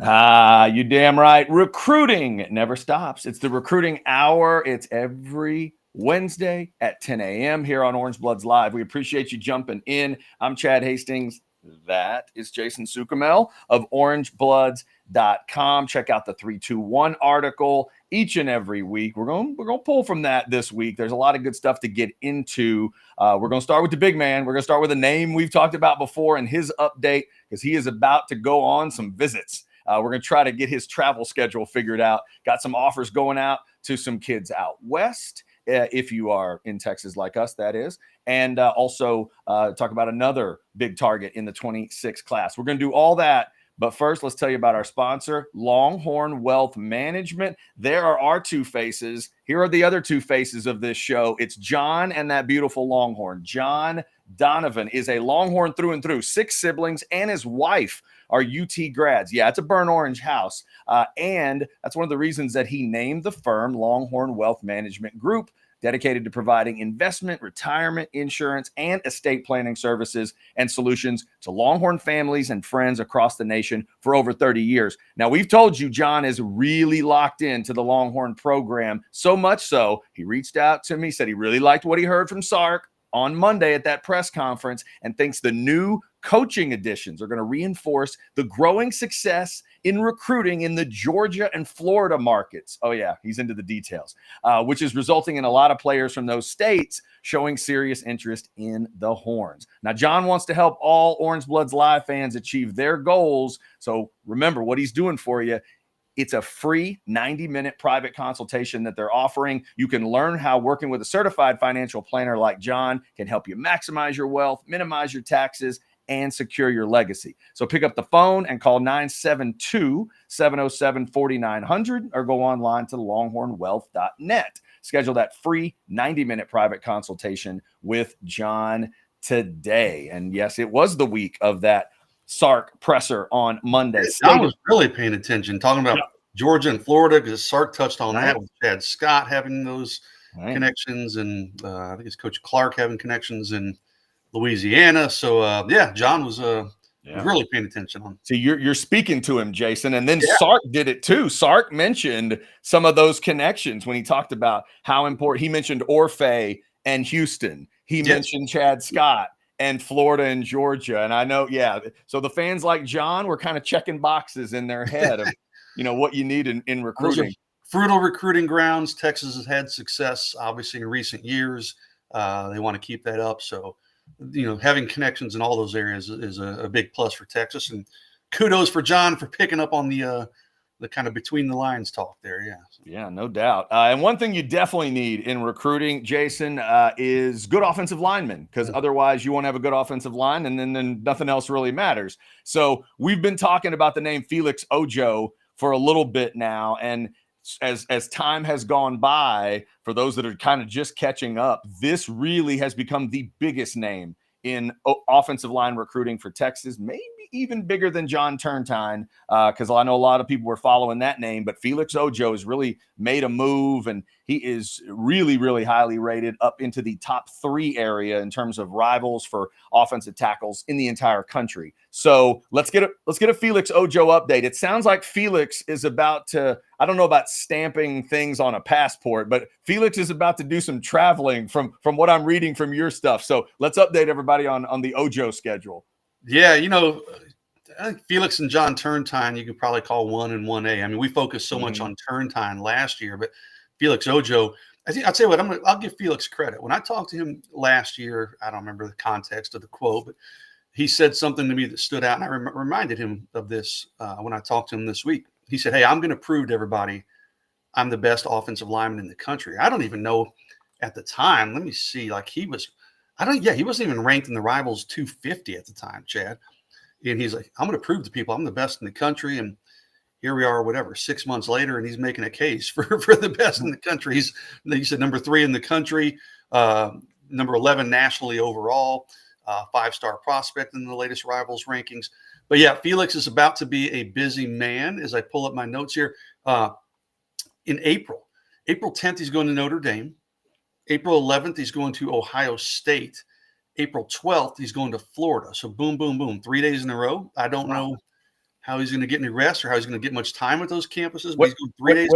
You damn right. Recruiting never stops. It's the recruiting hour. It's every Wednesday at 10 a.m. here on Orange Bloods Live. We appreciate you jumping in. I'm Chad Hastings. That is Jason Sukamel of orangebloods.com. Check out the 321 article each and every week. We're going to pull from that this week. There's a lot of good stuff to get into. We're going to start with the big man. We're going to start with a name we've talked about before and his update because he is about to go on some visits. We're going to try to get his travel schedule figured out. Got some offers going out to some kids out west, if you are in Texas like us, that is. And also talk about another big target in the 26 class. We're going to do all that. But first, let's tell you about our sponsor, Longhorn Wealth Management. There are our two faces. Here are the other two faces of this show. It's John and that beautiful Longhorn. John Donovan is a Longhorn through and through. 6 siblings and his wife are UT grads. Yeah, it's a burnt orange house. And that's one of the reasons that he named the firm Longhorn Wealth Management Group, dedicated to providing investment, retirement, insurance, and estate planning services and solutions to Longhorn families and friends across the nation for over 30 years. Now, we've told you John is really locked into the Longhorn program, so much so he reached out to me, said he really liked what he heard from Sark on Monday at that press conference and thinks the new coaching additions are going to reinforce the growing success in recruiting in the Georgia and Florida markets. Oh, yeah, he's into the details, which is resulting in a lot of players from those states showing serious interest in the Horns. Now, John wants to help all Orange Bloods Live fans achieve their goals. So remember what he's doing for you. It's a free 90-minute private consultation that they're offering. You can learn how working with a certified financial planner like John can help you maximize your wealth, minimize your taxes, and secure your legacy. So pick up the phone and call 972-707-4900 or go online to longhornwealth.net. Schedule that free 90-minute private consultation with John today. And yes, it was the week of that Sark presser on Monday. I was really paying attention, talking about Georgia and Florida, because Sark touched on that with Chad Scott having those connections, and I think it's Coach Clark having connections in Louisiana. So, John was really paying attention on. So you're speaking to him, Jason, and then Sark did it too. Sark mentioned some of those connections when he talked about how important. He mentioned Orfeh and Houston. He mentioned Chad Scott and Florida and Georgia. And I know, so the fans like John were kind of checking boxes in their head of, what you need in recruiting. Fruitful recruiting grounds. Texas has had success, obviously, in recent years. They want to keep that up. So, having connections in all those areas is a big plus for Texas. And kudos for John for picking up on the kind of between the lines talk there. Yeah. Yeah, no doubt. And one thing you definitely need in recruiting, Jason, is good offensive linemen, because otherwise you won't have a good offensive line, and then nothing else really matters. So we've been talking about the name Felix Ojo for a little bit now. And as time has gone by, for those that are kind of just catching up, this really has become the biggest name in offensive line recruiting for Texas, maybe even bigger than John Turntine, because I know a lot of people were following that name, but Felix Ojo has really made a move, and he is really, really highly rated up into the top 3 area in terms of rivals for offensive tackles in the entire country. So let's get a Felix Ojo update. It sounds like Felix is about to, I don't know about stamping things on a passport, but Felix is about to do some traveling from what I'm reading from your stuff. So let's update everybody on the Ojo schedule. Yeah, I think Felix and John Turntine, you could probably call 1 and 1A. I mean, we focused so much on Turntine last year, but Felix Ojo, I'll tell you what, I'll give Felix credit. When I talked to him last year, I don't remember the context of the quote, but he said something to me that stood out, and I reminded him of this when I talked to him this week. He said, "Hey, I'm going to prove to everybody I'm the best offensive lineman in the country." I don't even know at the time. Let me see. Like he wasn't even ranked in the Rivals 250 at the time, Chad. And he's like, "I'm going to prove to people I'm the best in the country." And here we are, 6 months later, and he's making a case for the best in the country. He said number 3 in the country, number 11 nationally overall, 5-star prospect in the latest Rivals rankings. But yeah, Felix is about to be a busy man as I pull up my notes here. In April 10th, he's going to Notre Dame. April 11th, he's going to Ohio State. April 12th, he's going to Florida. So boom, boom, boom, 3 days in a row. I don't know how he's going to get any rest or how he's going to get much time with those campuses. But What, he's going 3 days.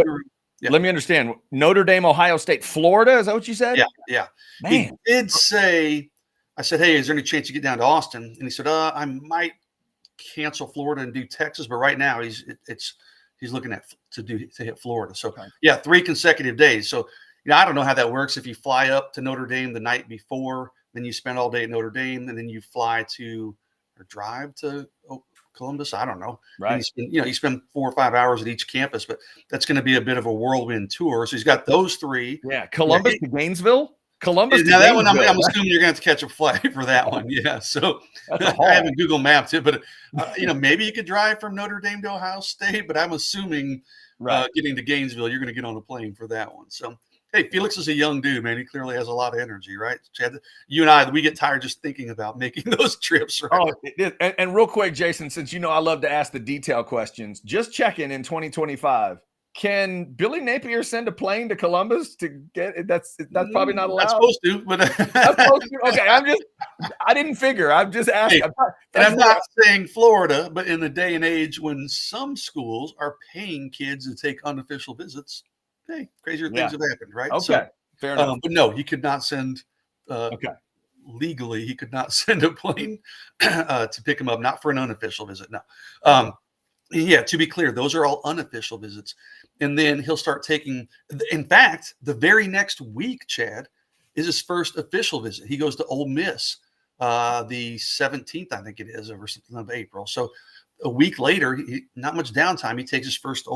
Yeah. Let me understand. Notre Dame, Ohio State, Florida. Is that what you said? Yeah. Man. He did say, I said, hey, is there any chance you get down to Austin? And he said, I might cancel Florida and do Texas, but right now he's looking at to hit Florida. So yeah, 3 consecutive days. So I don't know how that works. If you fly up to Notre Dame the night before, then you spend all day at Notre Dame, and then you fly to or drive to Columbus. I don't know. Right. You spend 4 or 5 hours at each campus, but that's going to be a bit of a whirlwind tour. So he's got those 3. Yeah, Columbus to Gainesville. Columbus. Now that one, I'm assuming you're going to have to catch a flight for that one. Yeah. So I haven't Google mapped it, but maybe you could drive from Notre Dame to Ohio State, but I'm assuming getting to Gainesville, you're going to get on a plane for that one. So, hey, Felix is a young dude, man. He clearly has a lot of energy, right? Chad, you and I, we get tired just thinking about making those trips, right? Oh, it is. And real quick, Jason, since I love to ask the detail questions, just checking in 2025. Can Billy Napier send a plane to Columbus to get? That's probably not allowed. That's supposed to, but that's supposed to. Okay, I didn't figure. I'm just asking. Hey, I'm not saying Florida, but in the day and age when some schools are paying kids to take unofficial visits, hey, crazier things have happened, right? Okay, so, fair enough. But no, he could not send. Legally, he could not send a plane to pick him up, not for an unofficial visit. No. Yeah, to be clear, those are all unofficial visits. And then he'll start taking, in fact, the very next week, Chad, is his first official visit. He goes to Ole Miss the 17th, I think it is, or something of April. So a week later, not much downtime. He takes his first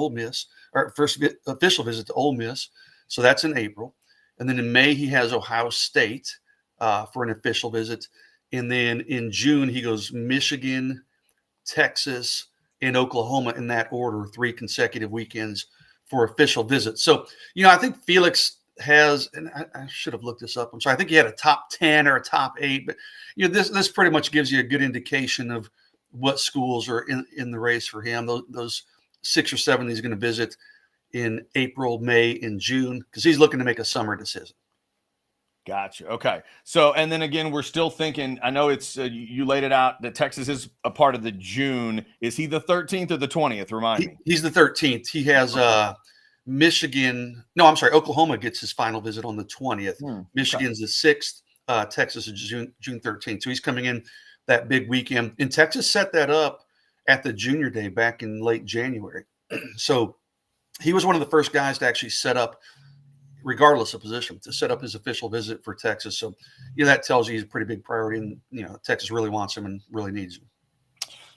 first official visit to Ole Miss. So that's in April. And then in May, he has Ohio State for an official visit. And then in June, he goes Michigan, Texas, in Oklahoma in that order, 3 consecutive weekends for official visits. So, I think Felix has, and I should have looked this up. I'm sorry. I think he had a top 10 or a top 8, but this pretty much gives you a good indication of what schools are in the race for him. Those 6 or 7 he's going to visit in April, May, and June, because he's looking to make a summer decision. Gotcha. Okay. So, and then again, we're still thinking, I know it's, you laid it out that Texas is a part of the June. Is he the 13th or the 20th? Remind me. He's the 13th. He has Michigan. No, I'm sorry. Oklahoma gets his final visit on the 20th. Michigan's the 6th. Texas is June 13th. So he's coming in that big weekend. And Texas set that up at the Junior Day back in late January. So he was one of the first guys to actually set up, regardless of position, to set up his official visit for Texas. So, that tells you he's a pretty big priority, and Texas really wants him and really needs him.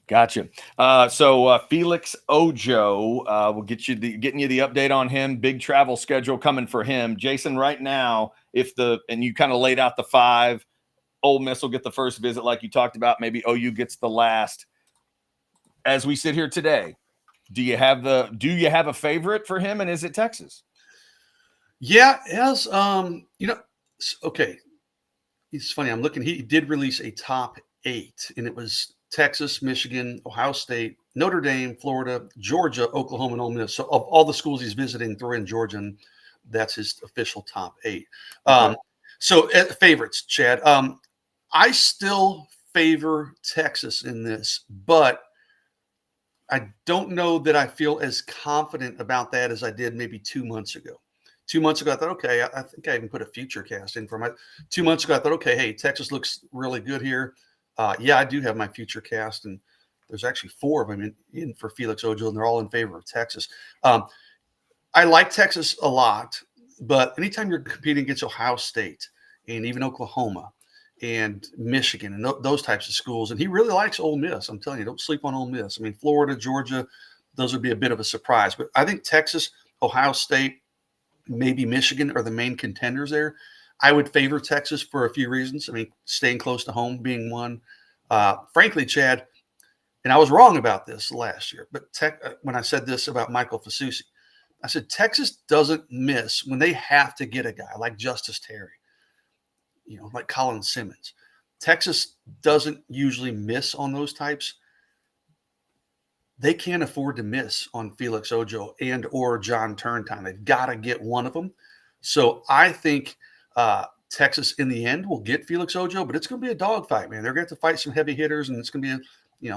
Gotcha. So Felix Ojo, we'll getting you the update on him. Big travel schedule coming for him. Jason, right now, and you kind of laid out the 5, Ole Miss will get the first visit, like you talked about. Maybe OU gets the last. As we sit here today, do you have a favorite for him, and is it Texas? Yeah, as okay. It's funny. I'm looking. He did release a top 8, and it was Texas, Michigan, Ohio State, Notre Dame, Florida, Georgia, Oklahoma, and Ole Miss. So of all the schools he's visiting, throw in Georgia, and that's his official top 8. So favorites, Chad. I still favor Texas in this, but I don't know that I feel as confident about that as I did maybe 2 months ago. 2 months ago, I thought, okay, I think I even put a future cast in for my 2 months ago. I thought, okay, hey, Texas looks really good here. Yeah, I do have my future cast, and there's actually 4 of them in for Felix Ojo, and they're all in favor of Texas. I like Texas a lot, but anytime you're competing against Ohio State and even Oklahoma and Michigan and those types of schools, and he really likes Ole Miss. I'm telling you, don't sleep on Ole Miss. I mean, Florida, Georgia, those would be a bit of a surprise. But I think Texas, Ohio State, maybe Michigan are the main contenders there. I would favor Texas for a few reasons. I mean, staying close to home being one. Frankly, Chad, and I was wrong about this last year, but when I said this about Michael Fasusi, I said Texas doesn't miss when they have to get a guy like Justice Terry, like Colin Simmons. Texas doesn't usually miss on those types. They can't afford to miss on Felix Ojo and or John Turntime. They've got to get one of them. So I think Texas in the end will get Felix Ojo, but it's going to be a dogfight, man. They're going to have to fight some heavy hitters, and it's going to be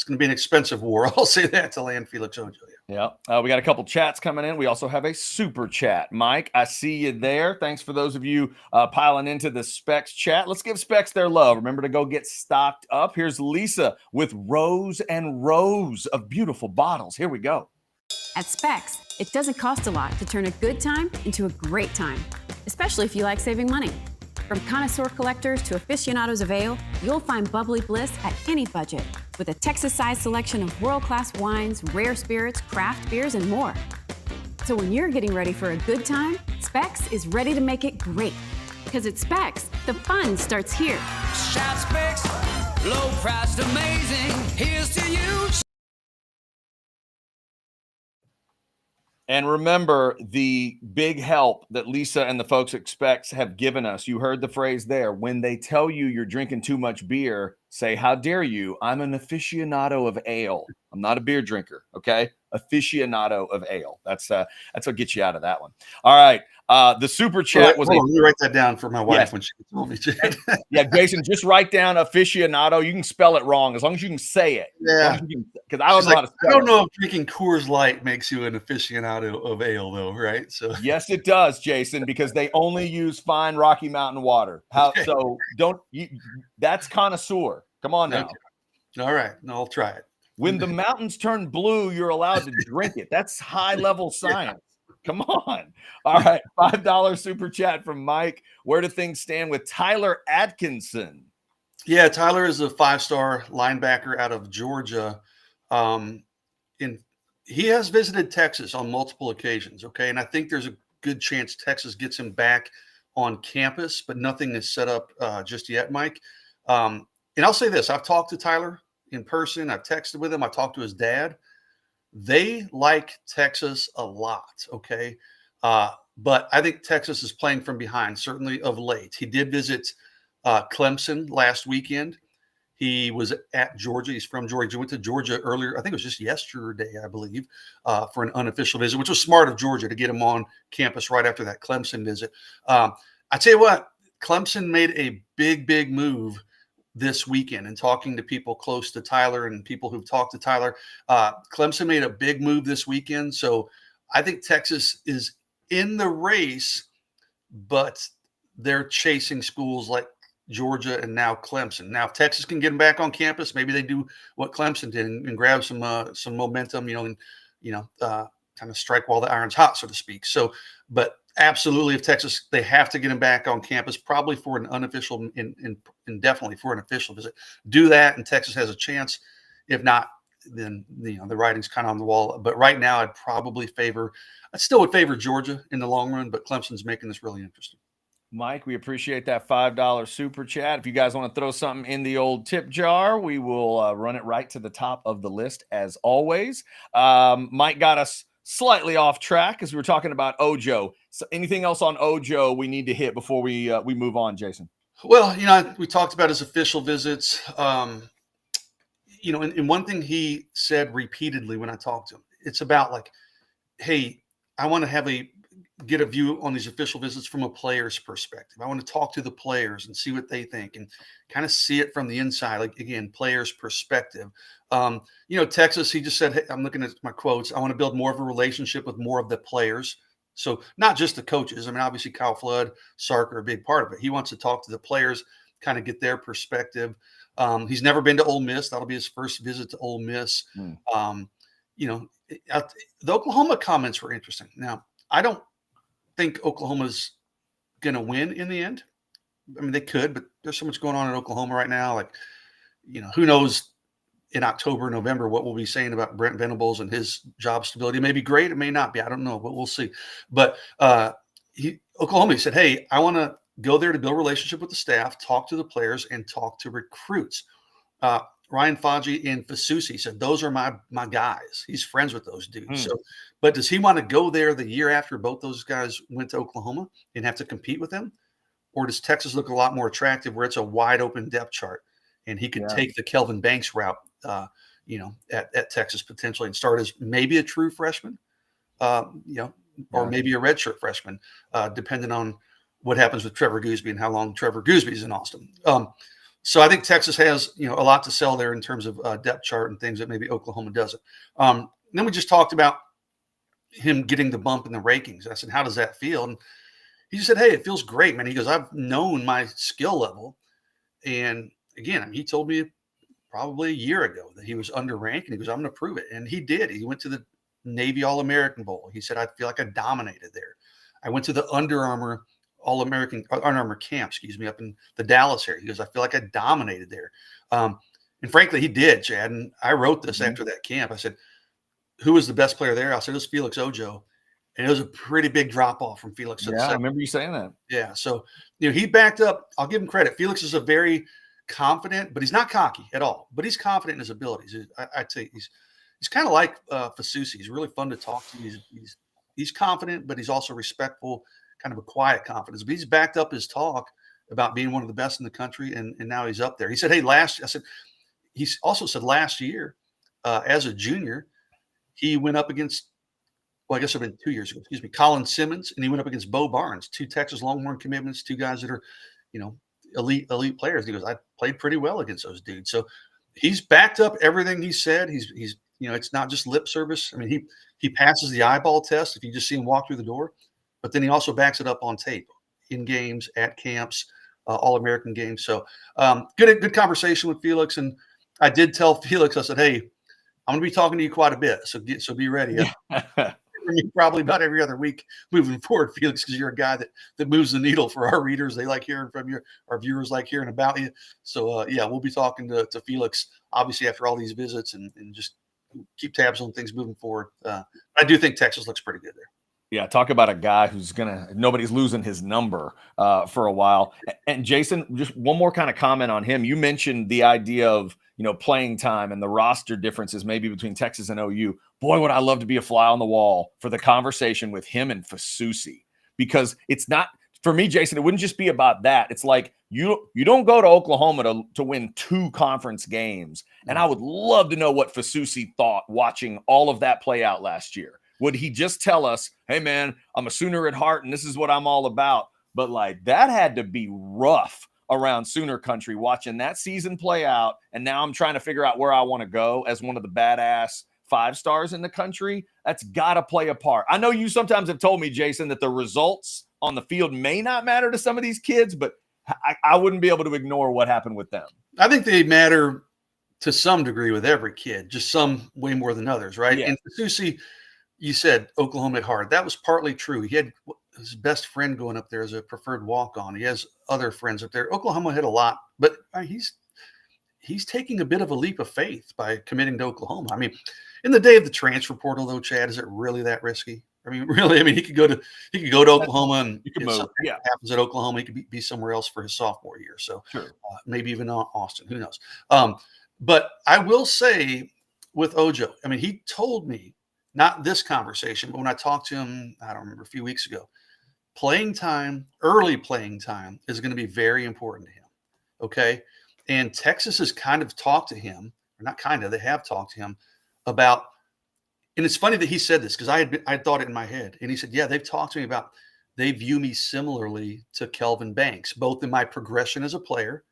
it's going to be an expensive war. I'll say that to land Felix Ojo. Yeah. We got a couple chats coming in. We also have a super chat. Mike, I see you there. Thanks for those of you piling into the Specs chat. Let's give Specs their love. Remember to go get stocked up. Here's Lisa with rows and rows of beautiful bottles. Here we go. At Specs, it doesn't cost a lot to turn a good time into a great time, especially if you like saving money. From connoisseur collectors to aficionados of ale, you'll find bubbly bliss at any budget with a Texas-sized selection of world-class wines, rare spirits, craft beers, and more. So when you're getting ready for a good time, Specs is ready to make it great. Because at Specs, the fun starts here. Shout Specs, low priced, amazing. Here's to you. And remember the big help that Lisa and the folks at Specs have given us. You heard the phrase there. When they tell you you're drinking too much beer, say, how dare you? I'm an aficionado of ale. I'm not a beer drinker, okay? Aficionado of ale. That's what gets you out of that one. All right. The super chat was. Let me write that down for my wife Yes. when she told me. Yeah, Jason, just write down aficionado. You can spell it wrong as long as you can say it. Yeah. Because I don't know how to spell I don't it. know if drinking Coors Light makes you an aficionado of ale, though, right? So Yes, it does, Jason, because they only use fine Rocky Mountain water. Okay. So that's connoisseur. Come on now. Okay. All right. No, I'll try it. When the mountains turn blue, you're allowed to drink it. That's high level science. Come on. All right. $5 super chat from Mike. Where do things stand with Tyler Atkinson? Yeah, Tyler is a 5-star linebacker out of Georgia. He has visited Texas on multiple occasions. Okay. And I think there's a good chance Texas gets him back on campus, but nothing is set up just yet, Mike. And I'll say this. I've talked to Tyler in person. I've texted with him. I talked to his dad. They like Texas a lot, okay? But I think Texas is playing from behind, certainly of late. He did visit Clemson last weekend. He was at Georgia. He's from Georgia. He went to Georgia earlier. I think it was just yesterday, I believe, for an unofficial visit, which was smart of Georgia to get him on campus right after that Clemson visit. I tell you what, Clemson made a big, big move this weekend, and talking to people close to Tyler and people who've talked to Tyler. Clemson made a big move this weekend. So I think Texas is in the race, but they're chasing schools like Georgia and now Clemson. Now, if Texas can get them back on campus, maybe they do what Clemson did and grab some momentum, and kind of strike while the iron's hot, so to speak. So, but absolutely, if Texas, they have to get him back on campus, probably for an unofficial and definitely for an official visit. Do that, and Texas has a chance. If not, then the writing's kind of on the wall. But right now, I still would favor Georgia in the long run, but Clemson's making this really interesting. Mike, we appreciate that $5 super chat. If you guys want to throw something in the old tip jar, we will run it right to the top of the list as always. Mike got us slightly off track as we were talking about Ojo. So anything else on Ojo we need to hit before we move on, Jason? Well, we talked about his official visits. And one thing he said repeatedly when I talked to him, it's about like, hey, I want to get a view on these official visits from a player's perspective. I want to talk to the players and see what they think and kind of see it from the inside. Like, again, player's perspective. Texas, he just said, hey, I'm looking at my quotes. I want to build more of a relationship with more of the players. So not just the coaches. I mean, obviously Kyle Flood, Sark are a big part of it. He wants to talk to the players, kind of get their perspective. He's never been to Ole Miss. That'll be his first visit to Ole Miss. The Oklahoma comments were interesting. Now, I don't think Oklahoma's going to win in the end. I mean, they could, but there's so much going on in Oklahoma right now. Like, who knows in October, November, what we'll be saying about Brent Venables and his job stability. It may be great. It may not be. I don't know, but we'll see. But Oklahoma, he said, hey, I want to go there to build a relationship with the staff, talk to the players, and talk to recruits. Ryan Fauji and Fasusi said, those are my guys. He's friends with those dudes. So, but does he want to go there the year after both those guys went to Oklahoma and have to compete with them? Or does Texas look a lot more attractive where it's a wide open depth chart and he could take the Kelvin Banks route, at Texas potentially and start as maybe a true freshman, or maybe a redshirt freshman, depending on what happens with Trevor Gooseby and how long Trevor Gooseby is in Austin. So I think Texas has, a lot to sell there in terms of depth chart and things that maybe Oklahoma doesn't. Then we just talked about him getting the bump in the rankings. I said, how does that feel? And he just said, hey, it feels great, man. He goes, I've known my skill level. And again, he told me probably a year ago that he was underranked, and he goes, I'm going to prove it. And he did. He went to the Navy All-American Bowl. He said, I feel like I dominated there. I went to the Under Armour camp, up in the Dallas area. He goes, I feel like I dominated there. And frankly, he did, Chad. And I wrote this after that camp. I said, who was the best player there? I said, it was Felix Ojo. And it was a pretty big drop off from Felix. Yeah, I remember you saying that. Yeah. So, he backed up. I'll give him credit. Felix is a very confident, but he's not cocky at all. But he's confident in his abilities. I'd say he's kind of like Fasusi. He's really fun to talk to. He's confident, but he's also respectful, kind of a quiet confidence. But he's backed up his talk about being one of the best in the country, and now he's up there. He said, hey, he also said last year, as a junior, he went up against, I guess it's been 2 years ago, Colin Simmons, and he went up against Bo Barnes, 2 Texas Longhorn commitments, 2 guys that are, elite players. He goes, I played pretty well against those dudes. So he's backed up everything he said. He's it's not just lip service. I mean, he passes the eyeball test if you just see him walk through the door, but then he also backs it up on tape, in games, at camps, All-American games. So good conversation with Felix. And I did tell Felix, I said, hey, I'm going to be talking to you quite a bit. So be ready. Probably about every other week moving forward, Felix, because you're a guy that moves the needle for our readers. They like hearing from you. Our viewers like hearing about you. So, we'll be talking to Felix, obviously, after all these visits, and just keep tabs on things moving forward. I do think Texas looks pretty good there. Yeah, talk about a guy who's nobody's losing his number for a while. And Jason, just one more kind of comment on him. You mentioned the idea of, playing time and the roster differences maybe between Texas and OU. Boy, would I love to be a fly on the wall for the conversation with him and Fasusi, because it's not, for me, Jason, it wouldn't just be about that. It's like you don't go to Oklahoma to win 2 conference games. And I would love to know what Fasusi thought watching all of that play out last year. Would he just tell us, hey, man, I'm a Sooner at heart and this is what I'm all about? But that had to be rough around Sooner country, watching that season play out. And now I'm trying to figure out where I want to go as one of the badass 5 stars in the country. That's got to play a part. I know you sometimes have told me, Jason, that the results on the field may not matter to some of these kids, but I wouldn't be able to ignore what happened with them. I think they matter to some degree with every kid, just some way more than others, right? Yeah. And Fasusi, you said Oklahoma at heart. That was partly true. He had his best friend going up there as a preferred walk-on. He has other friends up there. Oklahoma had a lot, but he's taking a bit of a leap of faith by committing to Oklahoma. I mean, in the day of the transfer portal, though, Chad, is it really that risky? I mean, really? I mean, he could go to Oklahoma, and you could move. Yeah, happens at Oklahoma. He could be somewhere else for his sophomore year. So sure. Maybe even Austin. Who knows? But I will say with Ojo, I mean, he told me, not this conversation, but when I talked to him, I don't remember, a few weeks ago, early playing time is going to be very important to him. Okay. And Texas has kind of talked to him, or not kind of, they have talked to him about, and it's funny that he said this because I thought it in my head. And he said, yeah, they've talked to me about, they view me similarly to Kelvin Banks, both in my progression as a player.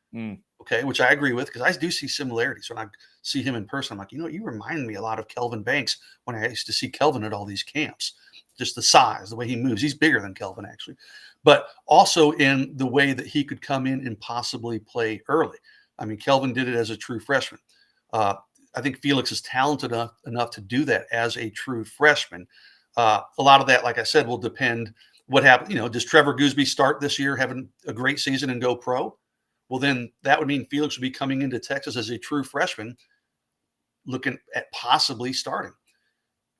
Okay. Which I agree with, because I do see similarities when I see him in person. I'm like, you remind me a lot of Kelvin Banks when I used to see Kelvin at all these camps. Just the size, the way he moves. He's bigger than Kelvin, actually, but also in the way that he could come in and possibly play early. I mean, Kelvin did it as a true freshman. I think Felix is talented enough to do that as a true freshman. A lot of that, like I said, will depend what happens. Does Trevor Goosby start this year, having a great season and go pro? Well, then that would mean Felix would be coming into Texas as a true freshman, looking at possibly starting.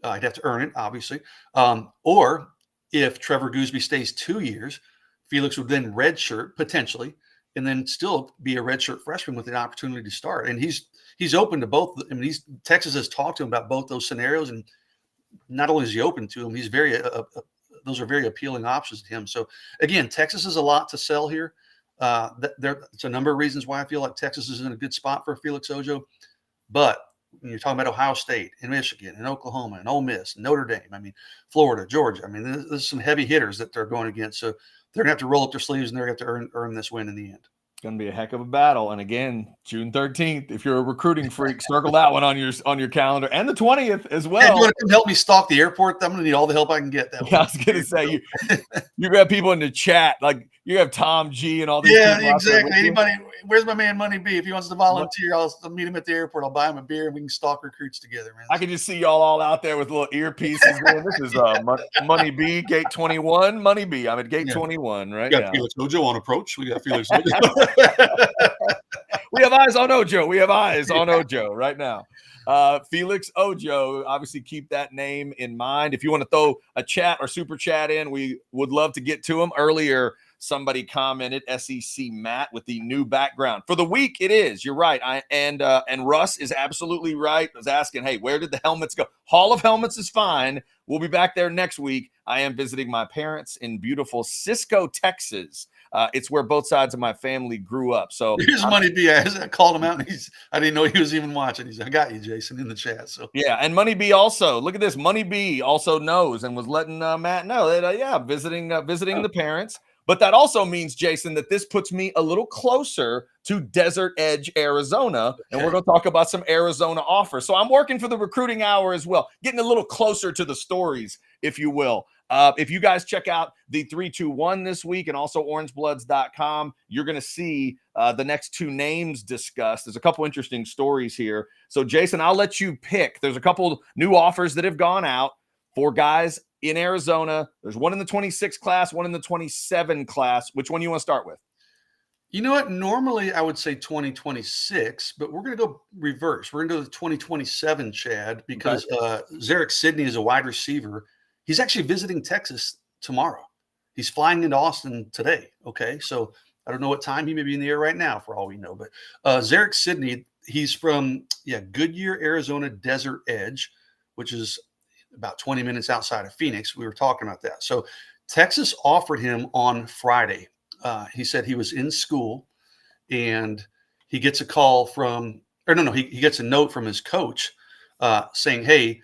He'd have to earn it, obviously. Or if Trevor Goosby stays 2 years, Felix would then redshirt potentially, and then still be a redshirt freshman with an opportunity to start. And he's open to both. I mean, Texas has talked to him about both those scenarios, and not only is he open to them, he's those are very appealing options to him. So again, Texas has a lot to sell here. It's a number of reasons why I feel like Texas is in a good spot for Felix Ojo, but when you're talking about Ohio State and Michigan and Oklahoma and Ole Miss and Notre Dame, I mean, Florida, Georgia, I mean, there's some heavy hitters that they're going against. So they're going to have to roll up their sleeves, and they're going to have to earn this win in the end. Going to be a heck of a battle. And again, June 13th, if you're a recruiting freak, circle that one on your calendar, and the 20th as well. Hey, do you want to come help me stalk the airport? I'm going to need all the help I can get. That I was going to say, you have people in the chat, like you have Tom G and all these people. Yeah, exactly. Anybody, where's my man Money B? If he wants to volunteer, I'll meet him at the airport. I'll buy him a beer and we can stalk recruits together, man. I can just see y'all all out there with little earpieces. Man. This is Money B, gate 21. Money B, I'm at gate 21 right we got now. Felix Ojo on approach. We got Felix Ojo. We have eyes on Ojo. We have eyes on Ojo right now. Felix Ojo, obviously keep that name in mind. If you want to throw a chat or super chat in, we would love to get to him. Earlier, somebody commented SEC Matt with the new background. For the week, it is. You're right. And Russ is absolutely right. I was asking, hey, where did the helmets go? Hall of Helmets is fine. We'll be back there next week. I am visiting my parents in beautiful Cisco, Texas. It's where both sides of my family grew up. So here's Money B. I called him out, and I didn't know he was even watching. He's, I got you, Jason, in the chat. So yeah, and Money B also. Look at this. Money B also knows and was letting Matt know that visiting the parents. But that also means, Jason, that this puts me a little closer to Desert Edge, Arizona, and we're going to talk about some Arizona offers. So I'm working for the recruiting hour as well, getting a little closer to the stories, if you will. If you guys check out the 321 this week and also orangebloods.com, you're going to see the next two names discussed. There's a couple interesting stories here. So, Jason, I'll let you pick. There's a couple new offers that have gone out for guys in Arizona. There's one in the 26 class, one in the 27 class. Which one you want to start with? You know what? Normally I would say 2026, but we're going to go reverse. We're going to go to 2027, Chad, because Zarek Sidney is a wide receiver. He's actually visiting Texas tomorrow. He's flying into Austin today. Okay. So I don't know what time he may be in the air right now for all we know, but Zarek Sidney, he's from Goodyear, Arizona, Desert Edge, which is about 20 minutes outside of Phoenix. We were talking about that. So Texas offered him on Friday. He said he was in school and he gets a call he gets a note from his coach saying, hey,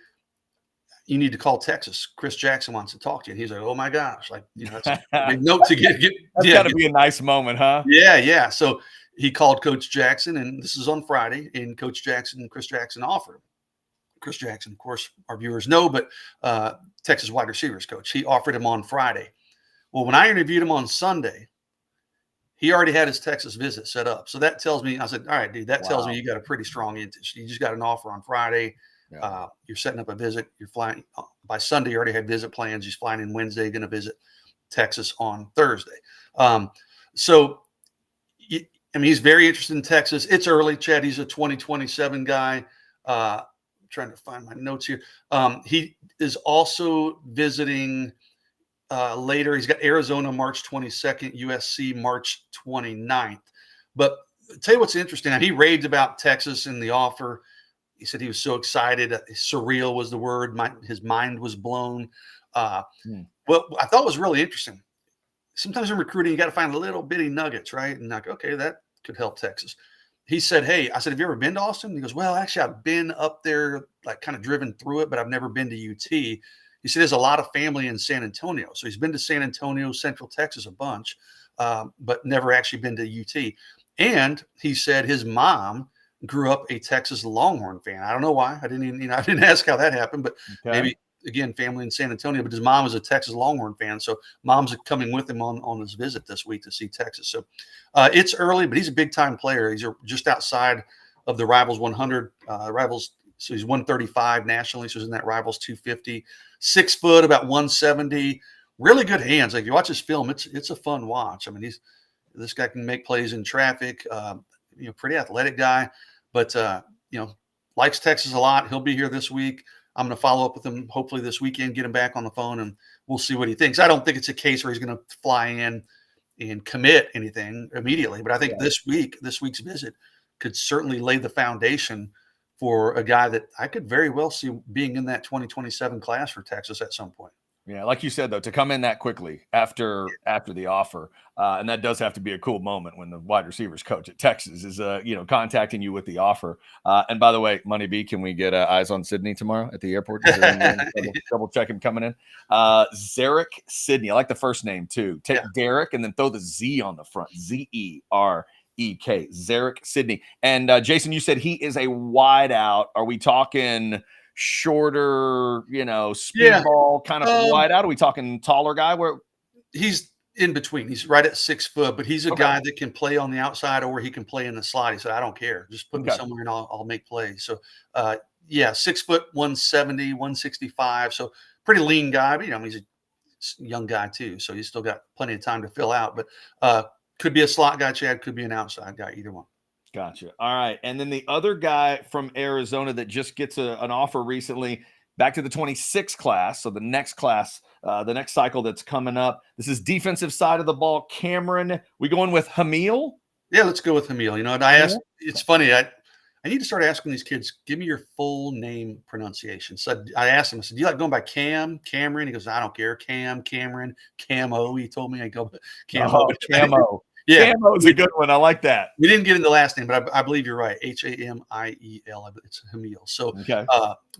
you need to call Texas. Chris Jackson wants to talk to you. And he's like, oh my gosh, that's a big note to get. That's got to be a nice moment, huh? Yeah. So he called Coach Jackson, and this is on Friday, and Chris Jackson offered him. Chris Jackson, of course, our viewers know, but Texas wide receivers coach. He offered him on Friday. Well, when I interviewed him on Sunday, he already had his Texas visit set up. So that tells me, I said, all right, dude, that tells me you got a pretty strong interest. You just got an offer on Friday. Yeah. You're setting up a visit. You're flying by Sunday. You already had visit plans. He's flying in Wednesday, going to visit Texas on Thursday. He's very interested in Texas. It's early, Chad. He's a 2027 guy. Trying to find my notes here. He is also visiting later. He's got Arizona March 22nd, USC March 29th. But I'll tell you what's interesting. Now, he raved about Texas in the offer. He said he was so excited. Surreal was the word. His mind was blown. What I thought was really interesting. Sometimes in recruiting, you got to find little bitty nuggets, right? And okay, that could help Texas. He said, hey, I said, have you ever been to Austin? He goes, well, actually, I've been up there, kind of driven through it, but I've never been to UT. He said there's a lot of family in San Antonio. So he's been to San Antonio, Central Texas a bunch, but never actually been to UT. And he said his mom grew up a Texas Longhorn fan. I don't know why. I didn't ask how that happened, but maybe, again, family in San Antonio, but his mom is a Texas Longhorn fan. So mom's coming with him on his visit this week to see Texas. So it's early, but he's a big time player. He's just outside of the Rivals 100 Rivals. So he's 135 nationally. So he's in that Rivals 250, 6 foot, about 170, really good hands. Like, if you watch his film, it's a fun watch. I mean, this guy can make plays in traffic, pretty athletic guy, but likes Texas a lot. He'll be here this week. I'm going to follow up with him hopefully this weekend, get him back on the phone, and we'll see what he thinks. I don't think it's a case where he's going to fly in and commit anything immediately, but I think this week's visit could certainly lay the foundation for a guy that I could very well see being in that 2027 class for Texas at some point. Yeah, like you said, though, to come in that quickly after the offer, and that does have to be a cool moment when the wide receivers coach at Texas is, contacting you with the offer. And by the way, Money B, can we get eyes on Sidney tomorrow at the airport? Double check him coming in. Zarek Sidney, I like the first name too. Take Derek and then throw the Z on the front. Zerek. Zarek Sidney. And Jason, you said he is a wide out. Are we talking shorter, speedball kind of wide out? Are we talking taller guy? Where he's in between. He's right at 6 foot, but he's a guy that can play on the outside or he can play in the slot. He said, I don't care. Just put me somewhere and I'll make plays. So, 6 foot, 170, 165. So pretty lean guy, but he's a young guy too. So he's still got plenty of time to fill out, but could be a slot guy, Chad, could be an outside guy, either one. Gotcha. All right. And then the other guy from Arizona that just gets an offer recently, back to the 26 class. So the next class, the next cycle that's coming up. This is defensive side of the ball. Cameron, we going with Hamil? Yeah, let's go with Hamil. And I asked, it's funny. I need to start asking these kids, give me your full name pronunciation. So I asked him, I said, do you like going by Cameron? He goes, I don't care. Cameron, Camo. He told me I go Camo. Oh, Camo. Yeah, Camo's a good one. I like that. We didn't get into the last name, but I believe you're right. Hamiel. It's Hamil. So,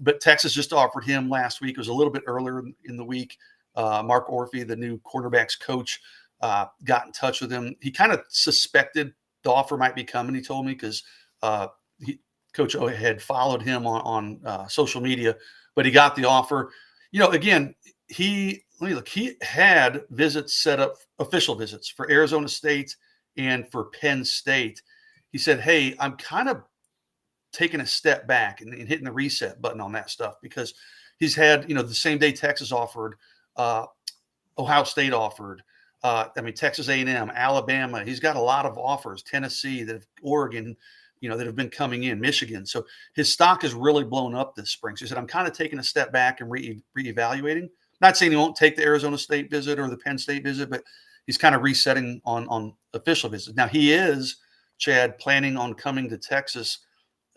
but Texas just offered him last week. It was a little bit earlier in the week. Mark Orphy, the new cornerbacks coach, got in touch with him. He kind of suspected the offer might be coming. He told me because Coach O had followed him on social media, but he got the offer. Again, he had visits set up, official visits for Arizona State and for Penn State. He said, hey, I'm kind of taking a step back and hitting the reset button on that stuff because he's had, the same day Texas offered, Ohio State offered, Texas A&M, Alabama. He's got a lot of offers, Tennessee, Oregon, that have been coming in, Michigan. So his stock has really blown up this spring. So he said, I'm kind of taking a step back and reevaluating. Not saying he won't take the Arizona State visit or the Penn State visit, but he's kind of resetting on official visits. Now he is, Chad, planning on coming to Texas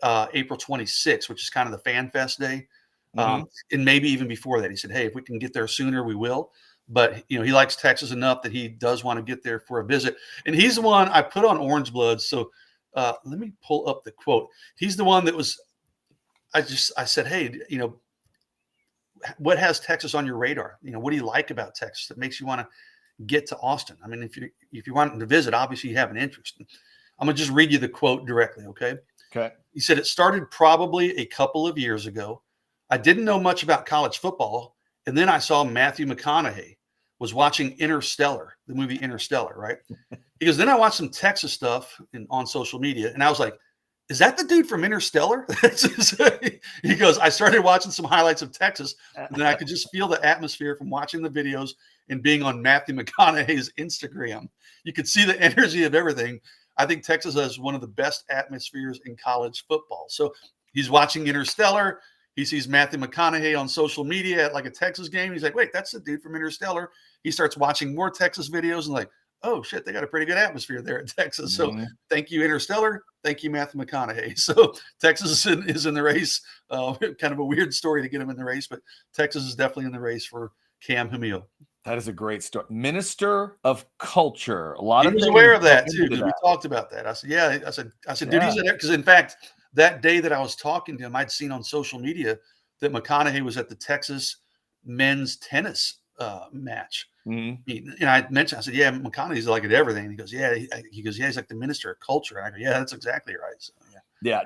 April 26th, which is kind of the Fan Fest day. And maybe even before that. He said, hey, if we can get there sooner, we will. But, he likes Texas enough that he does want to get there for a visit. And he's the one I put on Orange Blood. So let me pull up the quote. He's the one that was, I said, hey, what has Texas on your radar? What do you like about Texas that makes you want to get to Austin? If you want to visit, obviously you have an interest. I'm going to just read you the quote directly. Okay. He said, it started probably a couple of years ago. I didn't know much about college football. And then I saw Matthew McConaughey was watching Interstellar, the movie Interstellar, right? He goes, then I watched some Texas stuff on social media. And I was like, is that the dude from Interstellar? He goes, I started watching some highlights of Texas, and then I could just feel the atmosphere from watching the videos and being on Matthew McConaughey's Instagram. You could see the energy of everything. I think Texas has one of the best atmospheres in college football. So he's watching Interstellar. He sees Matthew McConaughey on social media at like a Texas game. He's like, wait, that's the dude from Interstellar. He starts watching more Texas videos and like, oh, shit, they got a pretty good atmosphere there in Texas. So thank you, Interstellar. Thank you, Matthew McConaughey. So Texas is in the race. Kind of a weird story to get him in the race, but Texas is definitely in the race for Cam Hamil. That is a great story. Minister of Culture. A lot of was aware of that, too, because we talked about that. I said, yeah. I said, dude, he's in there. Because, in fact, that day that I was talking to him, I'd seen on social media that McConaughey was at the Texas men's tennis match. And I mentioned, I said, yeah, McConaughey's like at everything. And he goes, yeah. He goes, yeah, he's like the minister of culture. And I go, yeah, that's exactly right. So,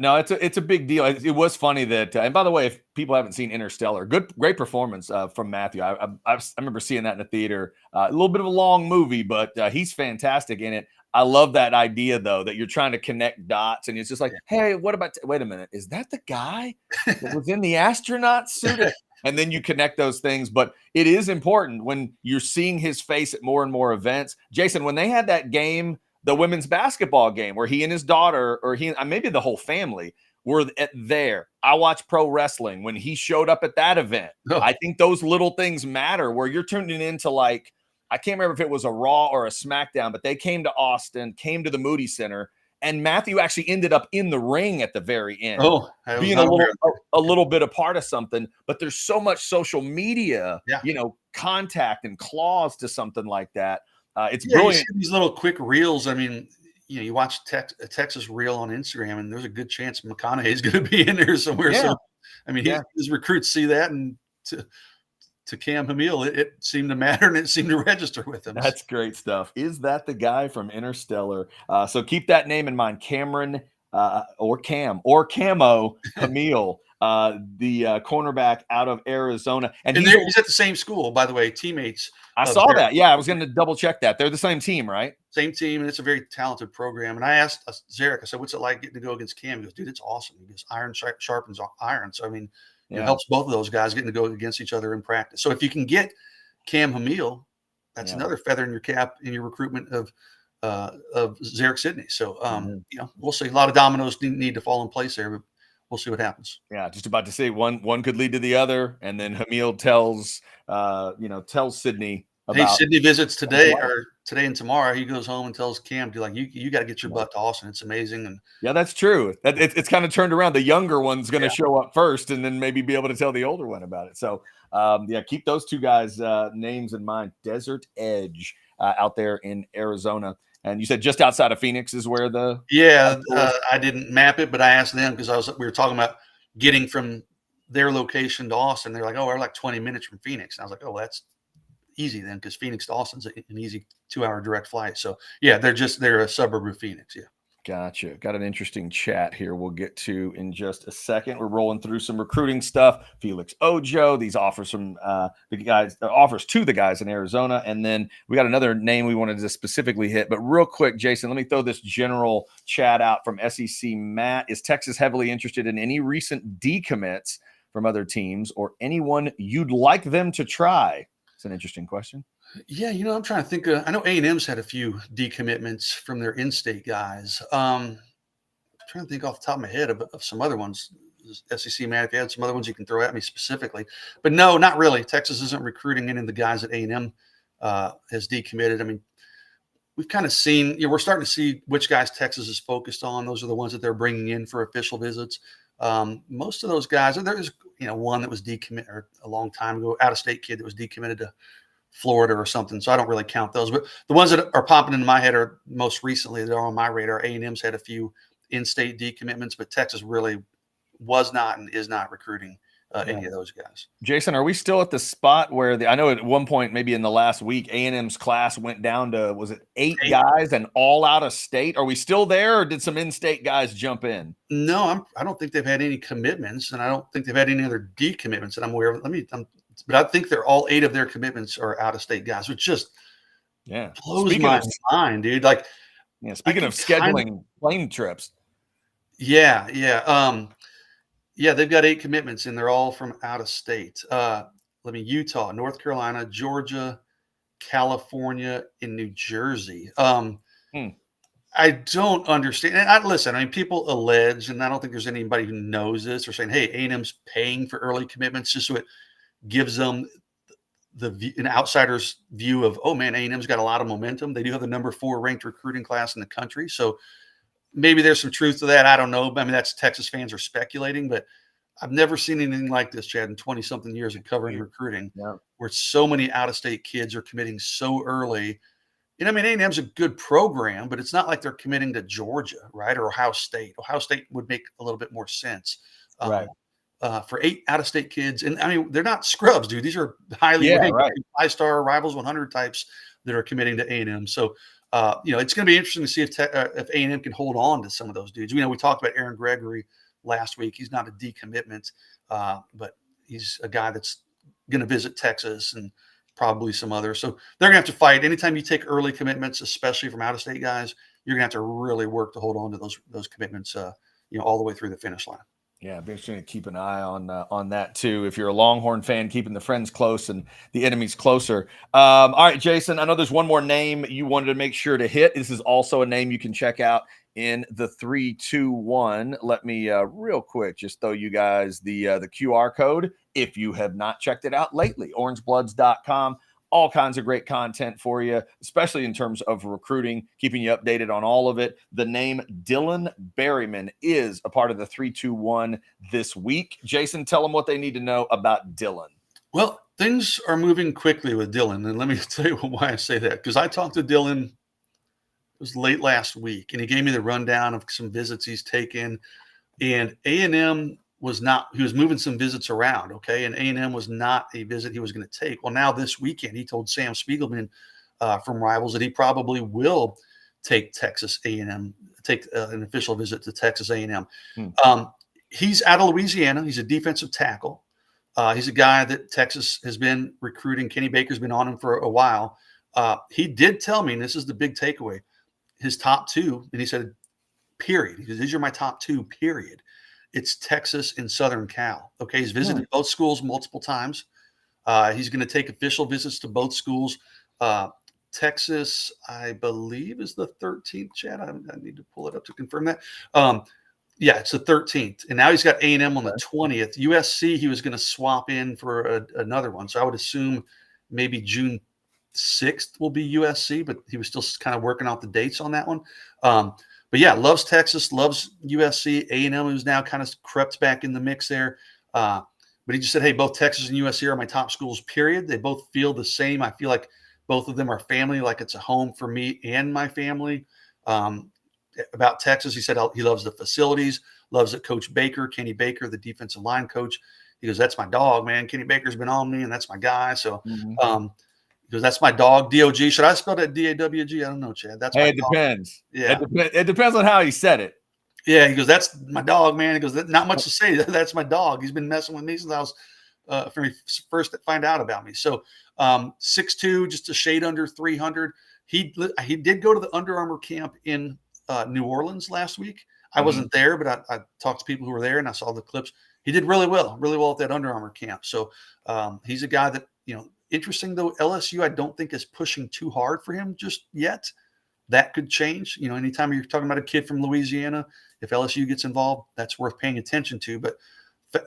no, it's a big deal. It was funny that, and by the way, if people haven't seen Interstellar, great performance from Matthew. I remember seeing that in the theater. A little bit of a long movie, but he's fantastic in it. I love that idea, though, that you're trying to connect dots, and it's just like, hey, what about? Wait a minute, is that the guy that was in the astronaut suit? And then you connect those things. But it is important when you're seeing his face at more and more events. Jason, when they had that game, the women's basketball game, where he and his daughter, or maybe the whole family, were there. I watched pro wrestling when he showed up at that event. I think those little things matter, where you're tuning into, like, I can't remember if it was a Raw or a SmackDown, but they came to Austin, came to the Moody Center, and Matthew actually ended up in the ring at the very end, being a little bit a part of something. But there's so much social media, contact and claws to something like that. It's brilliant. You see these little quick reels. I mean, you watch a Texas reel on Instagram, and there's a good chance McConaughey is going to be in there somewhere. So, I mean, his recruits see that, and to Cam Hamil, it seemed to matter and it seemed to register with him. That's great stuff. Is that the guy from Interstellar? So keep that name in mind, Cameron or Camo Hamil, the cornerback out of Arizona. And he's at the same school, by the way, teammates. I saw that. Yeah, I was going to double check that. They're the same team, right? Same team, and it's a very talented program. And I asked Zarek, I said, what's it like getting to go against Cam? He goes, dude, it's awesome. He goes, iron sharpens iron. So, I mean, it helps both of those guys getting to go against each other in practice. So if you can get Cam Hamil, that's another feather in your cap in your recruitment of Zarek Sidney. So, we'll see. A lot of dominoes need to fall in place there, but we'll see what happens. Yeah, just about to say one could lead to the other, and then Hamil tells Sidney about. Hey, Sidney visits today and tomorrow. He goes home and tells Cam, you got to get your butt to Austin. It's amazing. And yeah, that's true. It's kind of turned around. The younger one's going to show up first, and then maybe be able to tell the older one about it. So, keep those two guys' names in mind. Desert Edge out there in Arizona. And you said just outside of Phoenix is where the I didn't map it, but I asked them because we were talking about getting from their location to Austin. They're like, we're like 20 minutes from Phoenix. And I was like, well, that's easy then, because Phoenix to Austin's an easy 2-hour direct flight. So yeah, they're a suburb of Phoenix. Yeah. Gotcha. Got an interesting chat here we'll get to in just a second. We're rolling through some recruiting stuff. Felix Ojo, these offers from offers to the guys in Arizona. And then we got another name we wanted to specifically hit. But real quick, Jason, let me throw this general chat out from SEC Matt. Is Texas heavily interested in any recent decommits from other teams or anyone you'd like them to try? It's an interesting question. Yeah, I'm trying to think. I know A&M's had a few decommitments from their in-state guys. I'm trying to think off the top of my head of some other ones. SEC, man, if you had some other ones you can throw at me specifically. But no, not really. Texas isn't recruiting any of the guys that A&M has decommitted. I mean, we've kind of seen, we're starting to see which guys Texas is focused on. Those are the ones that they're bringing in for official visits. Most of those guys, there's one that was decommitted a long time ago, out-of-state kid that was decommitted to Florida or something. So I don't really count those. But the ones that are popping into my head are most recently, they're on my radar. A&M's had a few in-state decommitments, but Texas really was not and is not recruiting any of those guys. Jason, are we still at the spot where I know at one point, maybe in the last week, A&M's class went down to, was it eight guys and all out of state? Are we still there, or did some in-state guys jump in? No, I don't think they've had any commitments, and I don't think they've had any other decommitments that I'm aware of. But I think they're all 8 of their commitments are out-of-state guys, which just blows my mind, dude. Like, speaking of scheduling plane trips. Yeah. They've got 8 commitments, and they're all from out of state. Utah, North Carolina, Georgia, California, and New Jersey. I don't understand. And people allege, and I don't think there's anybody who knows this or saying, hey, A&M's paying for early commitments just so it gives them an outsider's view of, oh man, A&M's got a lot of momentum. They do have the number 4 ranked recruiting class in the country. So maybe there's some truth to that. I don't know. I mean, that's Texas fans are speculating, but I've never seen anything like this, Chad, in 20 something years of covering recruiting, where so many out-of-state kids are committing so early. I mean, A&M's a good program, but it's not like they're committing to Georgia, right? Or Ohio State. Ohio State would make a little bit more sense. Right. For 8 out-of-state kids. And I mean, they're not scrubs, dude. These are highly ranked 5-star Rivals 100 types that are committing to A&M. So, it's going to be interesting to see if A&M can hold on to some of those dudes. We talked about Aaron Gregory last week. He's not a decommitment, but he's a guy that's going to visit Texas and probably some others. So they're going to have to fight. Anytime you take early commitments, especially from out-of-state guys, you're going to have to really work to hold on to those commitments, all the way through the finish line. Yeah, be interesting to keep an eye on that too. If you're a Longhorn fan, keeping the friends close and the enemies closer. All right, Jason, I know there's one more name you wanted to make sure to hit. This is also a name you can check out in the 3-2-1. Let me real quick just throw you guys the QR code if you have not checked it out lately. orangebloods.com. All kinds of great content for you, especially in terms of recruiting, keeping you updated on all of it. The name Dylan Barrieman is a part of the 3-2-1 this week. Jason, tell them what they need to know about Dylan. Well, things are moving quickly with Dylan. And let me tell you why I say that. Because I talked to Dylan, it was late last week, and he gave me the rundown of some visits he's taken. And A&M was not, he was moving some visits around. Okay. And A&M was not a visit he was going to take. Well, now this weekend, he told Sam Spiegelman from Rivals that he probably will take Texas A&M, take an official visit to Texas A&M. He's out of Louisiana. He's a defensive tackle. He's a guy that Texas has been recruiting. Kenny Baker's been on him for a while. He did tell me, and this is the big takeaway, his top two, and he said, period. He said, these are my top two, period. It's Texas and Southern Cal. Okay, he's visited both schools multiple times. He's going to take official visits to both schools. Texas, I believe, is the 13th, Chad. I need to pull it up to confirm that. Yeah, it's the 13th. And now he's got A&M on the 20th. USC, he was going to swap in for another one. So I would assume maybe June 6th will be USC, but he was still kind of working out the dates on that one. But yeah, loves Texas, loves USC. A&M is now kind of crept back in the mix there. But he just said, hey, both Texas and USC are my top schools, period. They both feel the same. I feel like both of them are family, like it's a home for me and my family. About Texas, he said he loves the facilities, loves that Coach Baker, Kenny Baker, the defensive line coach. He goes, that's my dog, man. Kenny Baker's been on me, and that's my guy. So he goes, that's my dog, D-O-G. Should I spell that D-A-W-G? I don't know, Chad. That's my it dog. Depends. Yeah. It depends on how he said it. Yeah, he goes, that's my dog, man. He goes, not much to say. That's my dog. He's been messing with me since I was first to find out about me. So 6'2", just a shade under 300. He did go to the Under Armour camp in New Orleans last week. I wasn't there, but I talked to people who were there and I saw the clips. He did really well at that Under Armour camp. So he's a guy that, interesting though, LSU, I don't think is pushing too hard for him just yet. That could change. Anytime you're talking about a kid from Louisiana, if LSU gets involved, that's worth paying attention to. But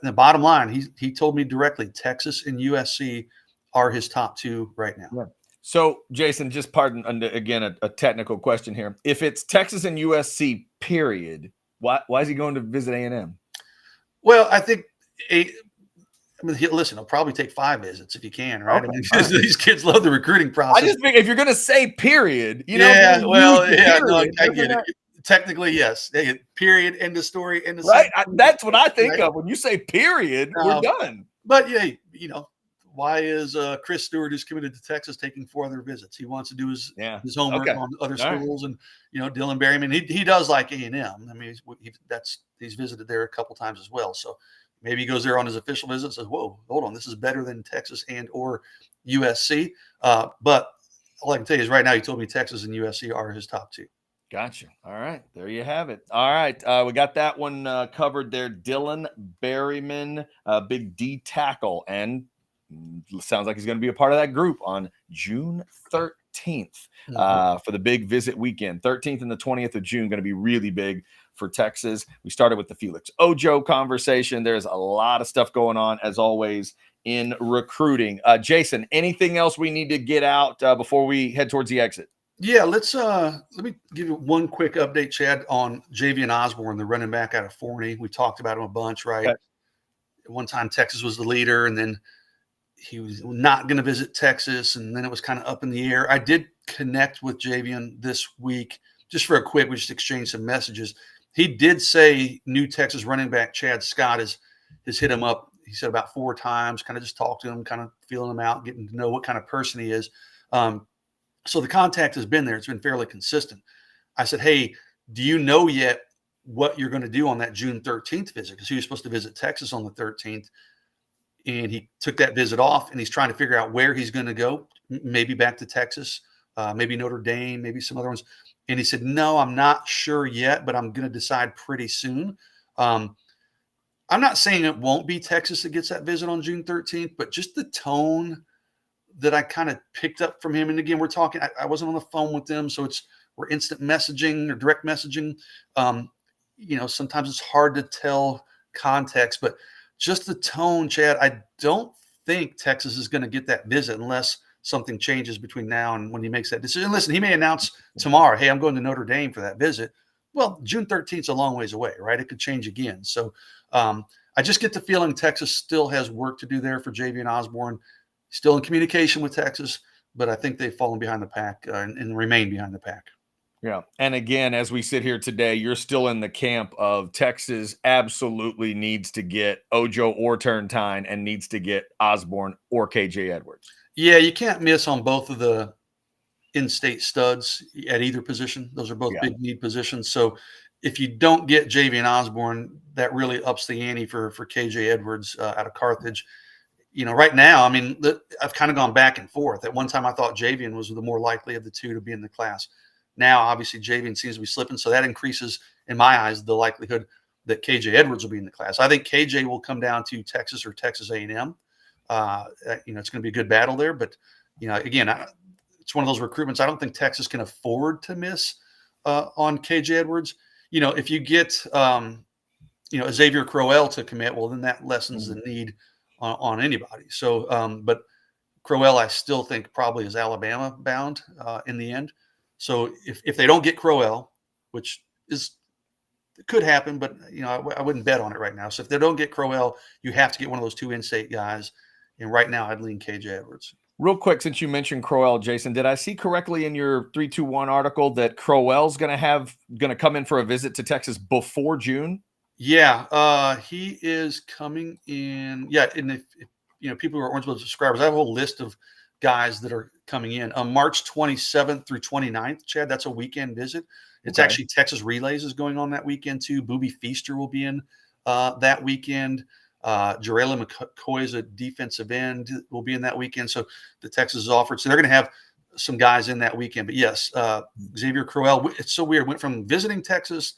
the bottom line, he told me directly, Texas and USC are his top two right now. Yeah. So, Jason, just pardon, again, a technical question here. If it's Texas and USC, period, why is he going to visit A&M? Well, I think listen, he'll probably take 5 visits if he can, right? Okay. These kids love the recruiting process. I just think if you're going to say period, I get it. Technically, yes. Period, end of story, end of right. That's what I think of when you say period. We're done. But yeah, why is Chris Stewart, who's committed to Texas, taking 4 other visits? He wants to do his homework on other schools, and Dylan Barrieman. He does like A&M. I mean, he's visited there a couple times as well. So maybe he goes there on his official visit and says, "Whoa, hold on, this is better than Texas and or USC." But all I can tell you is right now, he told me Texas and USC are his top two. Gotcha. All right. There you have it. All right. We got that one covered there. Dylan Barrieman, big D tackle, and sounds like he's going to be a part of that group on June 13th for the big visit weekend. 13th and the 20th of June, going to be really big for Texas. We started with the Felix Ojo conversation. There's a lot of stuff going on, as always, in recruiting. Jason, anything else we need to get out before we head towards the exit? Yeah, let me give you one quick update, Chad, on Javian Osborne, the running back out of Forney. We talked about him a bunch, right? Okay. At one time, Texas was the leader, and then he was not going to visit Texas, and then it was kind of up in the air. I did connect with Javian this week just for a quick. We just exchanged some messages. He did say new Texas running back Chad Scott has hit him up. He said about 4 times, kind of just talked to him, kind of feeling him out, getting to know what kind of person he is. So the contact has been there. It's been fairly consistent. I said, hey, do you know yet what you're going to do on that June 13th visit? Because he was supposed to visit Texas on the 13th. And he took that visit off, and he's trying to figure out where he's going to go, maybe back to Texas, maybe Notre Dame, maybe some other ones. And he said, no, I'm not sure yet, but I'm going to decide pretty soon. I'm not saying it won't be Texas that gets that visit on June 13th, but just the tone that I kind of picked up from him. And again, we're talking, I wasn't on the phone with them, so we're instant messaging or direct messaging. Sometimes it's hard to tell context, but just the tone, Chad, I don't think Texas is going to get that visit unless something changes between now and when he makes that decision. Listen, he may announce tomorrow, hey, I'm going to Notre Dame for that visit. Well, June 13th is a long ways away, right? It could change again. So I just get the feeling Texas still has work to do there for Javian Osborne. Still in communication with Texas, but I think they've fallen behind the pack and remain behind the pack. Yeah. And again, as we sit here today, you're still in the camp of Texas absolutely needs to get Ojo or Turntine and needs to get Osborne or KJ Edwards. Yeah, you can't miss on both of the in-state studs at either position. Those are both Yeah. big need positions. So if you don't get Javian Osborne, that really ups the ante for KJ Edwards out of Carthage. Right now, I mean, I've kind of gone back and forth. At one time, I thought Javian was the more likely of the two to be in the class. Now, obviously, Javian seems to be slipping, so that increases, in my eyes, the likelihood that KJ Edwards will be in the class. I think KJ will come down to Texas or Texas A&M. It's going to be a good battle there. But, again, it's one of those recruitments I don't think Texas can afford to miss on KJ Edwards. If you get, Xavier Crowell to commit, well, then that lessens the need on anybody. So, but Crowell, I still think probably is Alabama bound in the end. So if they don't get Crowell, which could happen, but I wouldn't bet on it right now. So if they don't get Crowell, you have to get one of those two in-state guys. And right now, I'd lean KJ Edwards. Real quick, since you mentioned Crowell, Jason, did I see correctly in your 321 article that Crowell's going to come in for a visit to Texas before June? Yeah, he is coming in. Yeah, and if people who are Orange Blood subscribers, I have a whole list of guys that are coming in on March 27th through 29th. Chad, that's a weekend visit. It's actually Texas Relays is going on that weekend too. Booby Feaster will be in that weekend. Jarela McCoy is a defensive end, will be in that weekend. So the Texas is offered. So they're going to have some guys in that weekend. But yes, Xavier Crowell, it's so weird. Went from visiting Texas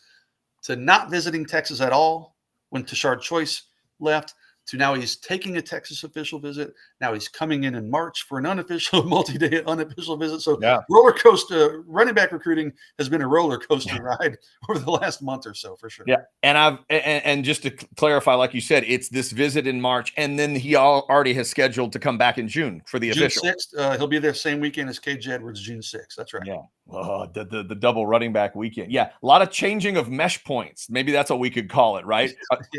to not visiting Texas at all when Tashard Choice left, to now he's taking a Texas official visit. Now he's coming in March for an unofficial, multi-day unofficial visit. So roller coaster running back recruiting has been a roller coaster ride over the last month or so, for sure. Yeah, and just to clarify, like you said, it's this visit in March, and then he already has scheduled to come back in June for the official. June 6th, he'll be there same weekend as KJ Edwards, June 6th. That's right. Yeah. Oh, the double running back weekend. Yeah, a lot of changing of mesh points. Maybe that's what we could call it, right?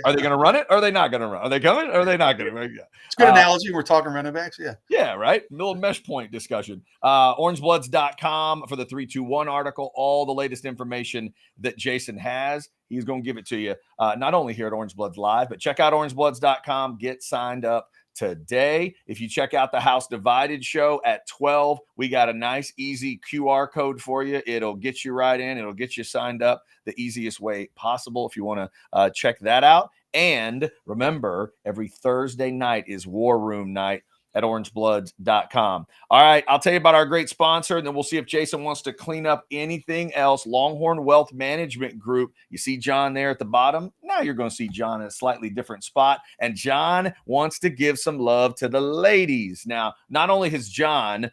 Are they going to run it? Or are they not going to run? Are they coming? Or are they not going to? Yeah. It's a good analogy. We're talking running backs. Yeah. Yeah, right. Little mesh point discussion. Orangebloods.com for the 321 article. All the latest information that Jason has, he's going to give it to you. Not only here at Orange Bloods Live, but check out orangebloods.com. Get signed up today. If you check out the House Divided show at 12, we got a nice, easy QR code for you. It'll get you right in. It'll get you signed up the easiest way possible if you want to check that out. And remember, every Thursday night is War Room night at orangebloods.com. All right, I'll tell you about our great sponsor, and then we'll see if Jason wants to clean up anything else. Longhorn Wealth Management Group. You see John there at the bottom? Now you're going to see John in a slightly different spot, and John wants to give some love to the ladies. Now, not only has John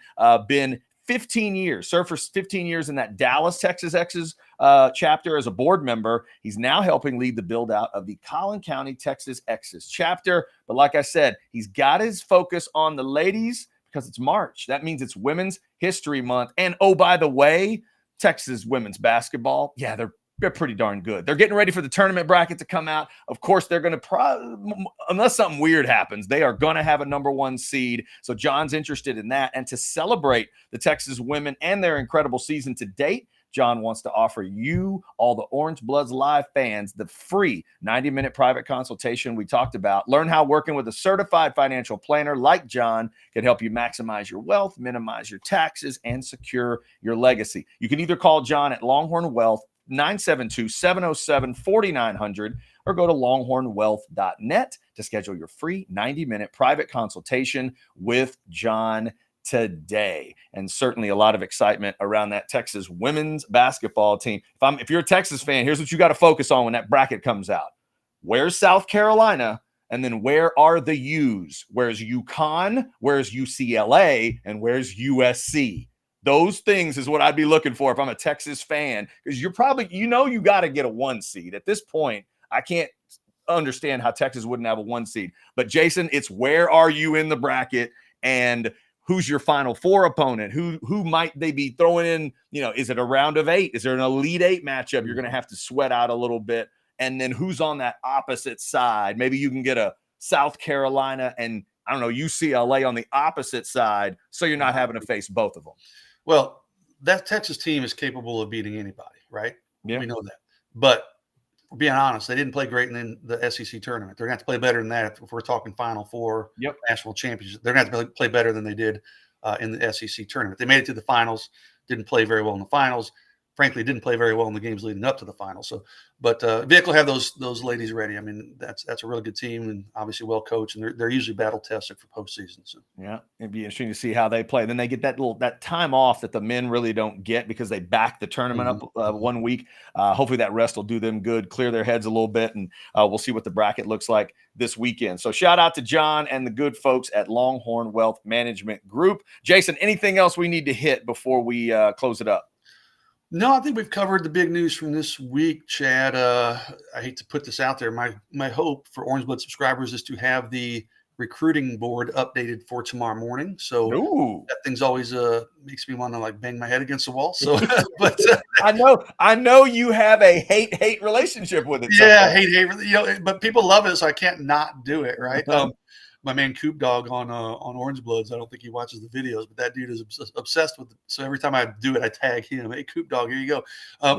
been 15 years, served for 15 years in that Dallas, Texas X's chapter as a board member. He's now helping lead the build out of the Collin County, Texas X's chapter. But like I said, he's got his focus on the ladies because it's March. That means it's Women's History Month. And oh, by the way, Texas women's basketball, yeah, they're pretty darn good. They're getting ready for the tournament bracket to come out. Of course, they're going to unless something weird happens, they are going to have a number one seed. So John's interested in that. And to celebrate the Texas women and their incredible season to date, John wants to offer you, all the Orange Bloods Live fans, the free 90-minute private consultation we talked about. Learn how working with a certified financial planner like John can help you maximize your wealth, minimize your taxes, and secure your legacy. You can either call John at Longhorn Wealth 972-707-4900 or go to longhornwealth.net to schedule your free 90-minute private consultation with John today. And certainly a lot of excitement around that Texas women's basketball team. If you're a Texas fan, here's what you got to focus on when that bracket comes out. Where's South Carolina? And then where are the U's? Where's UConn? Where's UCLA? And where's USC? Those things is what I'd be looking for if I'm a Texas fan, because you're probably, you got to get a 1 seed. At this point, I can't understand how Texas wouldn't have a 1 seed. But Jason, it's where are you in the bracket and who's your Final Four opponent? Who might they be throwing in? Is it a round of 8? Is there an Elite 8 matchup you're going to have to sweat out a little bit? And then who's on that opposite side? Maybe you can get a South Carolina and, I don't know, UCLA on the opposite side, so you're not having to face both of them. Well, that Texas team is capable of beating anybody, right? Yeah. We know that. But being honest, they didn't play great in the SEC tournament. They're going to have to play better than that if we're talking Final Four, national championship. They're going to have to play better than they did in the SEC tournament. They made it to the finals, didn't play very well in the finals. Frankly, didn't play very well in the games leading up to the final. So, but Vic will have those ladies ready. I mean, that's a really good team and obviously well coached, and they're usually battle tested for postseason. So yeah, it'd be interesting to see how they play. Then they get that time off that the men really don't get because they back the tournament up 1 week. Hopefully that rest will do them good, clear their heads a little bit, and we'll see what the bracket looks like this weekend. So shout out to John and the good folks at Longhorn Wealth Management Group. Jason, anything else we need to hit before we close it up? No, I think we've covered the big news from this week, Chad. I hate to put this out there. My hope for Orange Blood subscribers is to have the recruiting board updated for tomorrow morning. So that thing's always makes me want to like bang my head against the wall. So, but I know you have a hate relationship with it. Yeah, hate. You know, but people love it, so I can't not do it, right? My man Coop Dog on Orange Bloods. I don't think he watches the videos, but that dude is obsessed with it. So every time I do it, I tag him. Hey, Coop Dog, here you go.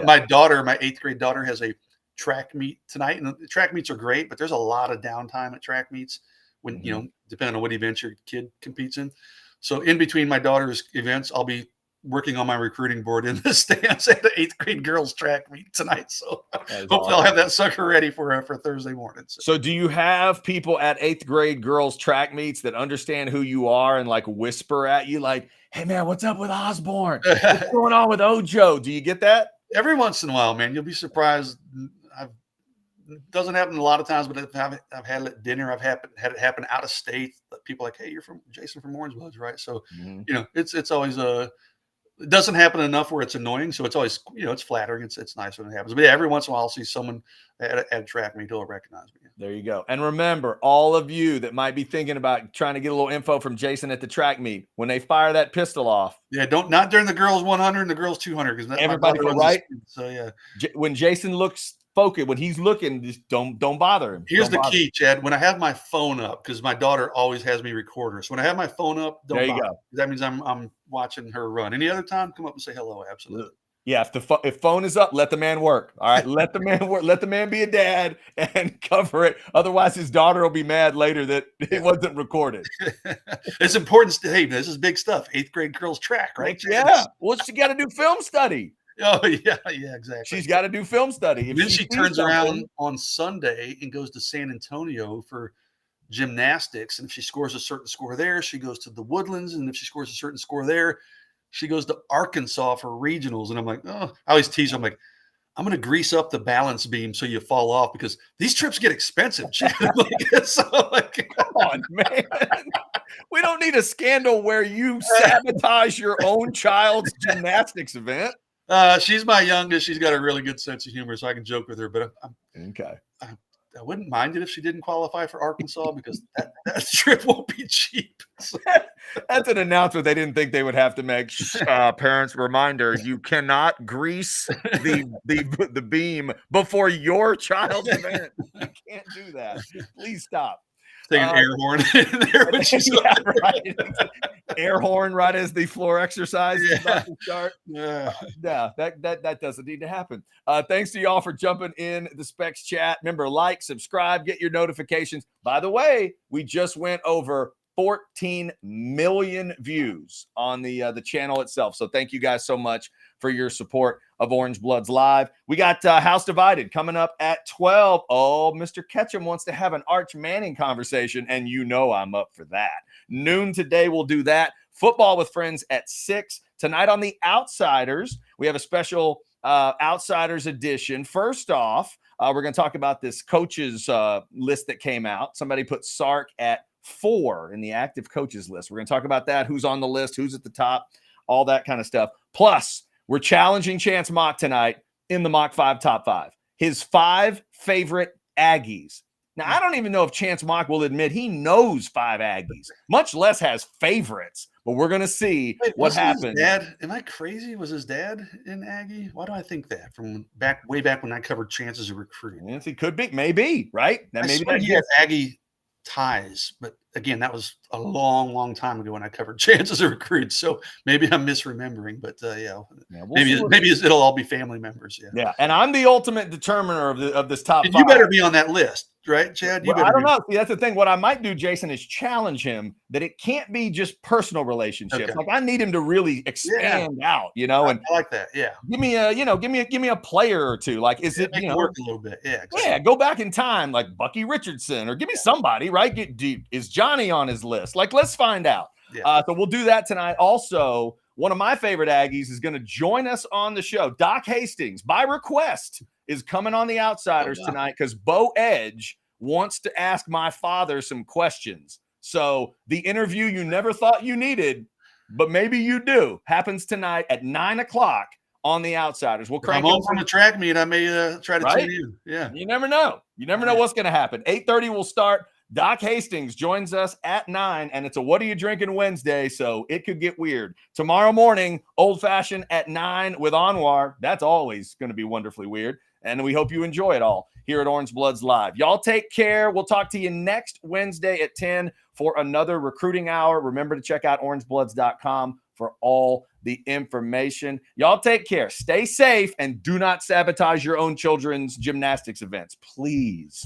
My daughter, my 8th grade daughter, has a track meet tonight, and the track meets are great, but there's a lot of downtime at track meets when you know, depending on what event your kid competes in. So in between my daughter's events, I'll be working on my recruiting board in the stands at the 8th grade girls track meet tonight. So hopefully I'll have that sucker ready for Thursday morning. So do you have people at 8th grade girls track meets that understand who you are and like whisper at you like, hey man, what's up with Osborne? What's going on with Ojo? Do you get that? Every once in a while, man, you'll be surprised. It doesn't happen a lot of times, but I've had it at dinner. I've had it happen out of state. People are like, hey, you're from Jason from Orange Bloods, right? So, you know, it's always it doesn't happen enough where it's annoying. So it's always, you know, it's flattering. It's nice when it happens. But yeah, every once in a while I'll see someone at a track meet who'll recognize me. There you go. And remember, all of you that might be thinking about trying to get a little info from Jason at the track meet, when they fire that pistol off. Yeah, not during the girls 100 and the girls 200 because everybody right. So yeah, when Jason looks focused, when he's looking, just don't bother him. Here's the key, Chad. When I have my phone up, because my daughter always has me record her. So when I have my phone up, don't bother. Go. That means I'm watching her run. Any other time, come up and say hello. Absolutely. Yeah, if phone is up, let the man work. All right, let the man work. Let the man be a dad and cover it. Otherwise, his daughter will be mad later that it wasn't recorded. It's important. Hey, this is big stuff. 8th grade girls track, right? Yeah. Well, she got to do film study. Oh yeah, exactly. She's got to do film study. And then she turns around on Sunday and goes to San Antonio for gymnastics. And if she scores a certain score there, she goes to the Woodlands. And if she scores a certain score there, she goes to Arkansas for regionals. And I'm like, oh, I always tease her. I'm like, I'm going to grease up the balance beam so you fall off because these trips get expensive. Come on, man. We don't need a scandal where you sabotage your own child's gymnastics event. She's my youngest. She's got a really good sense of humor, so I can joke with her. But I wouldn't mind it if she didn't qualify for Arkansas because that trip won't be cheap. So. That's an announcement they didn't think they would have to make. Parents, reminder: you cannot grease the beam before your child's event. You can't do that. Please stop. Take an air horn in there when she's right. Air horn right as the floor exercise is about to start. Yeah, that doesn't need to happen. Thanks to y'all for jumping in the Specs chat. Remember, like, subscribe, get your notifications. By the way, we just went over 14 million views on the channel itself. So thank you guys so much for your support of Orange Bloods Live. We got House Divided coming up at 12. Oh, Mr. Ketchum wants to have an Arch Manning conversation, and you know I'm up for that. Noon today, we'll do that. Football with Friends at 6. Tonight on The Outsiders, we have a special Outsiders edition. First off, we're going to talk about this coaches list that came out. Somebody put Sark at 4 in the active coaches list. We're going to talk about that, who's on the list, who's at the top, all that kind of stuff. Plus, we're challenging Chance Mock tonight in the Mock 5 Top 5. His 5 favorite Aggies. Now, I don't even know if Chance Mock will admit he knows 5 Aggies, much less has favorites. But we're going to see what happens. Dad, am I crazy? Was his dad in Aggie? Why do I think that? From way back when I covered chances of recruiting. Yes, he could be. Maybe, right? Maybe he has Aggie ties, but again, that was a long, long time ago when I covered chances of recruits. So maybe I'm misremembering, but maybe it'll all be family members. Yeah. Yeah. And I'm the ultimate determiner of this top And 5. you better be on that list, right, Chad? Well, I don't know. See, that's the thing. What I might do, Jason, is challenge him that it can't be just personal relationships. Okay. Like I need him to really expand out, and I like that. Yeah. give me a player or two. Like, is it, Make it work a little bit? Yeah. Exactly. Yeah, go back in time, like Bucky Richardson, or give me somebody, right? Get deep. Is Johnny on his list? Like, let's find out. Yeah. So we'll do that tonight. Also, one of my favorite Aggies is going to join us on the show. Doc Hastings, by request, is coming on the Outsiders tonight because Bo Edge wants to ask my father some questions. So the interview you never thought you needed, but maybe you do, happens tonight at 9:00 on the Outsiders. We'll crank. I'm home from the track meet. I may try to tune in. Yeah. You never know. You never know what's going to happen. 8:30 will start. Doc Hastings joins us at 9, and it's a What Are You Drinking Wednesday, so it could get weird. Tomorrow morning, Old Fashioned at 9 with Anwar. That's always going to be wonderfully weird, and we hope you enjoy it all here at Orange Bloods Live. Y'all take care. We'll talk to you next Wednesday at 10 for another recruiting hour. Remember to check out orangebloods.com for all the information. Y'all take care. Stay safe, and do not sabotage your own children's gymnastics events, please.